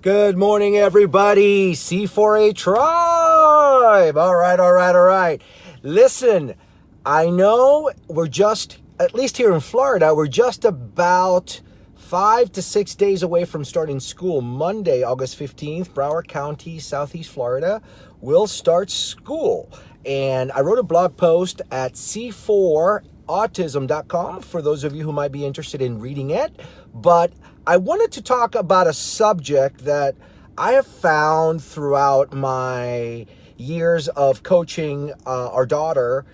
Good morning, everybody. C4A Tribe. All right. Listen, I know we're just, at least here in Florida, we're just about 5 to 6 days away from starting school. Monday, August 15th, Broward County, Southeast Florida, will start school. And I wrote a blog post at c4autism.com for those of you who might be interested in reading it. But I wanted to talk about a subject that I have found throughout my years of coaching our daughter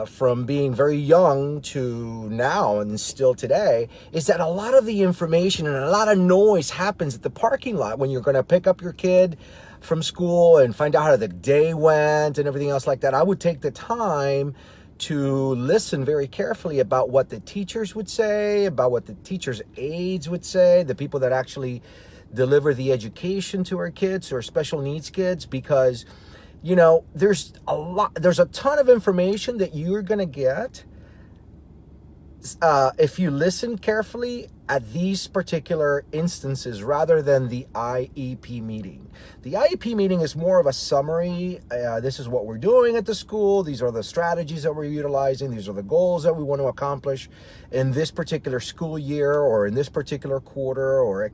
from being very young to now and still today, is that a lot of the information and a lot of noise happens at the parking lot when you're going to pick up your kid from school and find out how the day went and everything else like that. I would take the time to listen very carefully about what the teachers would say, about what the teachers' aides would say, the people that actually deliver the education to our kids or special needs kids, because, you know, there's a ton of information that you're going to get if you listen carefully at these particular instances rather than the IEP meeting. The IEP meeting is more of a summary. This is what we're doing at the school. These are the strategies that we're utilizing. These are the goals that we want to accomplish in this particular school year or in this particular quarter, or,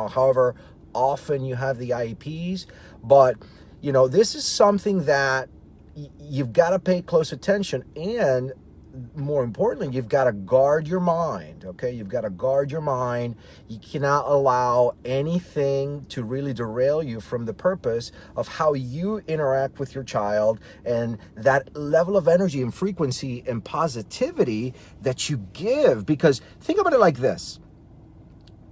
however often you have the IEPs. But, this is something that you've got to pay close attention, and more importantly, you've got to guard your mind, okay? You've got to guard your mind. You cannot allow anything to really derail you from the purpose of how you interact with your child and that level of energy and frequency and positivity that you give. Because think about it like this.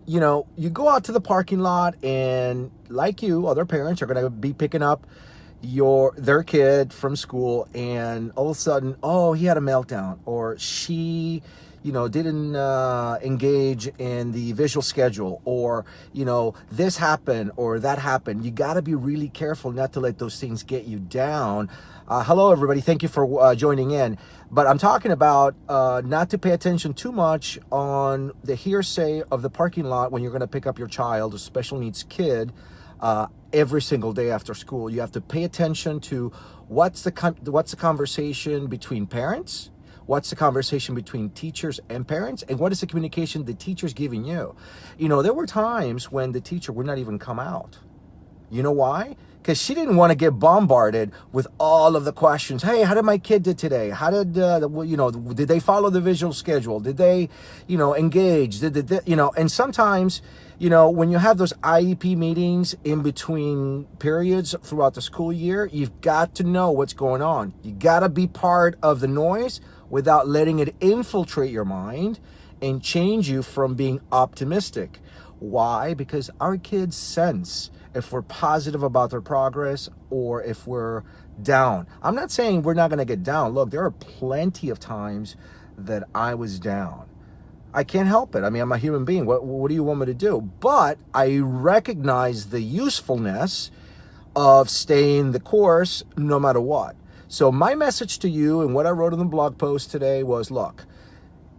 You go out to the parking lot, and like you, other parents are going to be picking up their kid from school, and all of a sudden, he had a meltdown, or she didn't engage in the visual schedule, or this happened or that happened. You got to be really careful not to let those things get you down. Hello everybody, thank you for joining in. But I'm talking about not to pay attention too much on the hearsay of the parking lot when you're going to pick up your child, a special needs kid, every single day after school. You have to pay attention to what's the conversation between parents, what's the conversation between teachers and parents, and what is the communication the teacher's giving you. There were times when the teacher would not even come out. You know why? Because she didn't want to get bombarded with all of the questions. Hey, how did my kid do today? How did, did they follow the visual schedule? Did they, engage? And sometimes, when you have those IEP meetings in between periods throughout the school year, you've got to know what's going on. You got to be part of the noise without letting it infiltrate your mind and change you from being optimistic. Why? Because our kids sense if we're positive about their progress or if we're down. I'm not saying we're not going to get down. Look, there are plenty of times that I was down. I can't help it. I mean, I'm a human being. What do you want me to do? But I recognize the usefulness of staying the course no matter what. So my message to you and what I wrote in the blog post today was, look,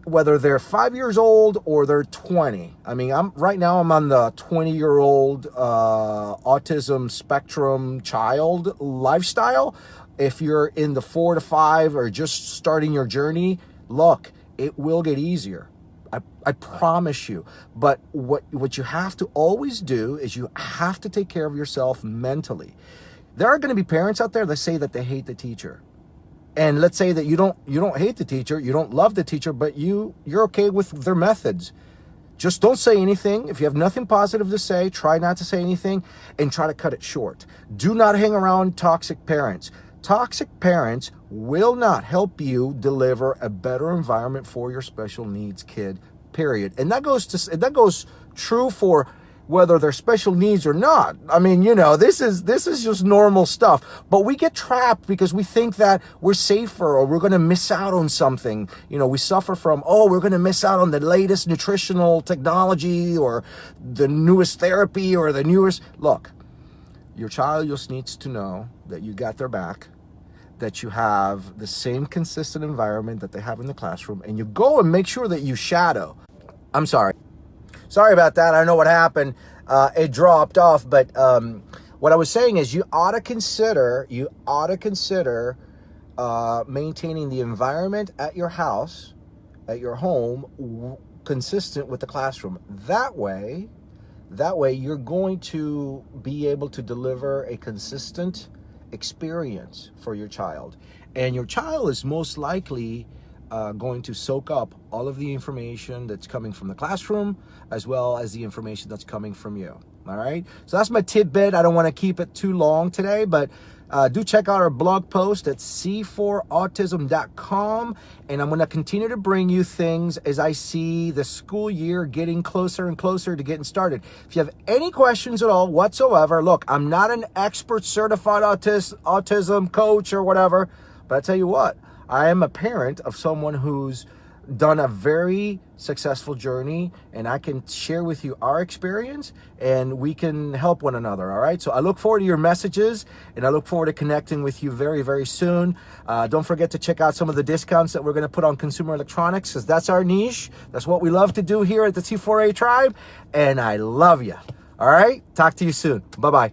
whether they're 5 years old or they're 20. I mean, I'm on the 20-year-old autism spectrum child lifestyle. If you're in the 4 to 5 or just starting your journey, look, it will get easier. I promise you. But what you have to always do is you have to take care of yourself mentally. There are going to be parents out there that say that they hate the teacher. And let's say that you don't hate the teacher, you don't love the teacher, but you're okay with their methods. Just don't say anything. If you have nothing positive to say, try not to say anything and try to cut it short. Do not hang around toxic parents. Toxic parents will not help you deliver a better environment for your special needs kid, period. And that goes true for whether they're special needs or not. I mean, this is just normal stuff. But we get trapped because we think that we're safer or we're going to miss out on something. We suffer from, we're going to miss out on the latest nutritional technology or the newest therapy or the newest. Look, your child just needs to know that you got their back, that you have the same consistent environment that they have in the classroom, and you go and make sure that you shadow. I'm sorry. Sorry about that. I don't know what happened. It dropped off, but what I was saying is you ought to consider maintaining the environment at your house, at your home, consistent with the classroom. That way you're going to be able to deliver a consistent experience for your child. And your child is most likely going to soak up all of the information that's coming from the classroom, as well as the information that's coming from you. All right. So that's my tidbit. I don't want to keep it too long today, but do check out our blog post at c4autism.com. And I'm going to continue to bring you things as I see the school year getting closer and closer to getting started. If you have any questions at all whatsoever, look, I'm not an expert certified autism coach or whatever, but I tell you what, I am a parent of someone who's done a very successful journey, and I can share with you our experience, and we can help one another. All right. So I look forward to your messages, and I look forward to connecting with you very, very soon. Don't forget to check out some of the discounts that we're going to put on consumer electronics, because that's our niche. That's what we love to do here at the C4A Tribe. And I love you. All right. Talk to you soon. Bye-bye.